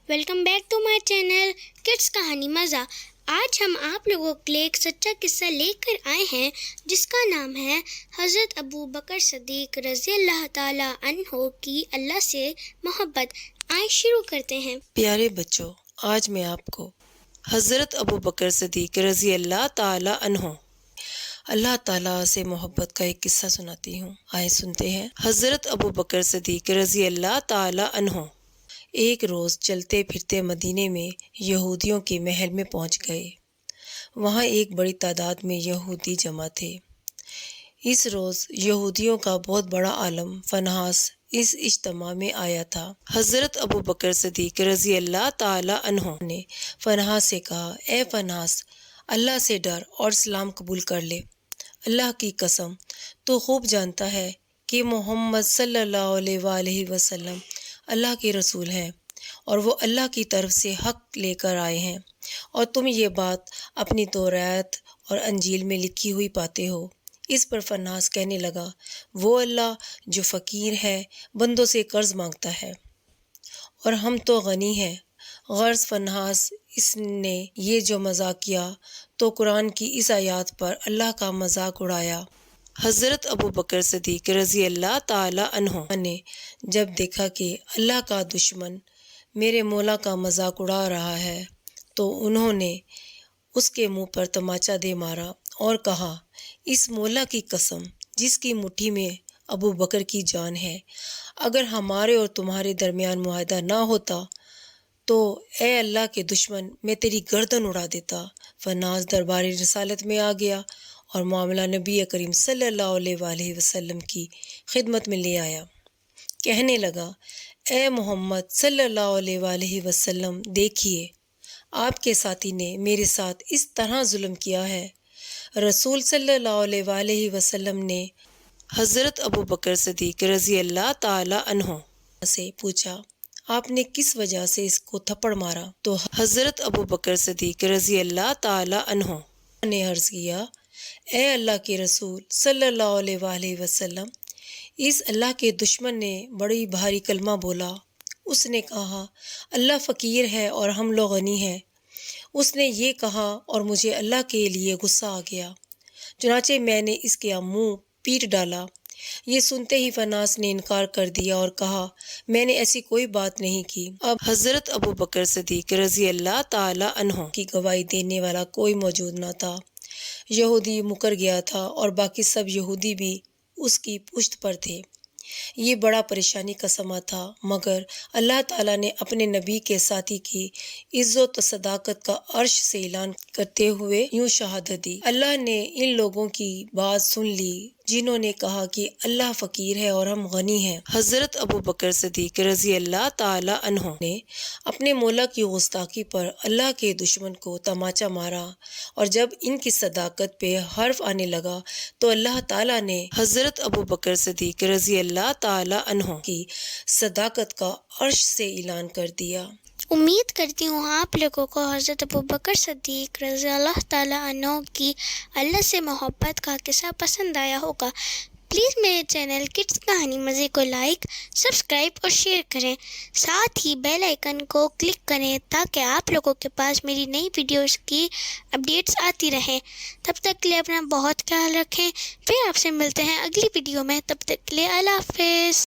Welcome back to my channel kids کہانی مزہ۔ آج ہم آپ لوگوں کے لیے ایک سچا قصہ لے کر آئے ہیں جس کا نام ہے حضرت ابو بکر صدیق رضی اللہ تعالیٰ عنہ کی اللہ سے محبت۔ آئیں شروع کرتے ہیں۔ پیارے بچوں، آج میں آپ کو حضرت ابو بکر صدیق رضی اللہ تعالیٰ عنہ اللہ تعالیٰ سے محبت کا ایک قصہ سناتی ہوں۔ آئے سنتے ہیں۔ حضرت ابو بکر صدیق رضی اللہ تعالیٰ عنہ ایک روز چلتے پھرتے مدینے میں یہودیوں کے محل میں پہنچ گئے۔ وہاں ایک بڑی تعداد میں یہودی جمع تھے۔ اس روز یہودیوں کا بہت بڑا عالم فنحاس اس اجتماع میں آیا تھا۔ حضرت ابو بکر صدیق رضی اللہ تعالیٰ عنہ نے فنحاس سے کہا، اے فنحاس، اللہ سے ڈر اور اسلام قبول کر لے۔ اللہ کی قسم، تو خوب جانتا ہے کہ محمد صلی اللہ علیہ وآلہ وسلم اللہ کے رسول ہیں اور وہ اللہ کی طرف سے حق لے کر آئے ہیں، اور تم یہ بات اپنی تورات اور انجیل میں لکھی ہوئی پاتے ہو۔ اس پر فنحاس کہنے لگا، وہ اللہ جو فقیر ہے، بندوں سے قرض مانگتا ہے، اور ہم تو غنی ہیں۔ غرض فنحاس اس نے یہ جو مذاق کیا تو قرآن کی اس آیات پر اللہ کا مذاق اڑایا۔ حضرت ابو بکر صدیق رضی اللہ تعالیٰ عنہ نے جب دیکھا کہ اللہ کا دشمن میرے مولا کا مذاق اڑا رہا ہے تو انہوں نے اس کے منہ پر تماچا دے مارا اور کہا، اس مولا کی قسم جس کی مٹھی میں ابو بکر کی جان ہے، اگر ہمارے اور تمہارے درمیان معاہدہ نہ ہوتا تو اے اللہ کے دشمن میں تیری گردن اڑا دیتا۔ فنحاس دربار رسالت میں آ گیا اور معاملہ نبی کریم صلی اللہ علیہ وآلہ وسلم کی خدمت میں لے آیا۔ کہنے لگا، اے محمد صلی اللہ علیہ وآلہ وسلم، دیکھیے آپ کے ساتھی نے میرے ساتھ اس طرح ظلم کیا ہے۔ رسول صلی اللہ علیہ وآلہ وسلم نے حضرت ابو بکر صدیق رضی اللہ تعالیٰ عنہ سے پوچھا، آپ نے کس وجہ سے اس کو تھپڑ مارا؟ تو حضرت ابو بکر صدیق رضی اللہ تعالیٰ عنہ نے عرض کیا، اے اللہ کے رسول صلی اللہ علیہ وآلہ وسلم، اس اللہ کے دشمن نے بڑی بھاری کلمہ بولا۔ اس نے کہا، اللہ فقیر ہے اور ہم لوگ غنی ہیں۔ اس نے یہ کہا اور مجھے اللہ کے لیے غصہ آ گیا، چنانچہ میں نے اس کا منہ پیٹ ڈالا۔ یہ سنتے ہی فنحاس نے انکار کر دیا اور کہا، میں نے ایسی کوئی بات نہیں کی۔ اب حضرت ابو بکر صدیق رضی اللہ تعالیٰ عنہ کی گواہی دینے والا کوئی موجود نہ تھا۔ یہودی مکر گیا تھا اور باقی سب یہودی بھی اس کی پشت پر تھے۔ یہ بڑا پریشانی کا سماں تھا، مگر اللہ تعالیٰ نے اپنے نبی کے ساتھی کی عزت و صداقت کا عرش سے اعلان کرتے ہوئے یوں شہادت دی، اللہ نے ان لوگوں کی بات سن لی جنہوں نے کہا کہ اللہ فقیر ہے اور ہم غنی ہیں۔ حضرت ابو بکر صدیق رضی اللہ تعالیٰ عنہ نے اپنے مولا کی گستاخی پر اللہ کے دشمن کو تماچا مارا، اور جب ان کی صداقت پہ حرف آنے لگا تو اللہ تعالیٰ نے حضرت ابو بکر صدیق رضی اللہ تعالیٰ عنہ کی صداقت کا عرش سے اعلان کر دیا۔ امید کرتی ہوں آپ لوگوں کو حضرت ابو بکر صدیق رضی اللہ تعالیٰ عنہ کی اللہ سے محبت کا قصہ پسند آیا ہوگا۔ پلیز میرے چینل کڈس کہانی مزے کو لائک، سبسکرائب اور شیئر کریں، ساتھ ہی بیل آئیکن کو کلک کریں تاکہ آپ لوگوں کے پاس میری نئی ویڈیوز کی اپڈیٹس آتی رہیں۔ تب تک کے لیے اپنا بہت خیال رکھیں، پھر آپ سے ملتے ہیں اگلی ویڈیو میں۔ تب تک کے لیے اللہ حافظ۔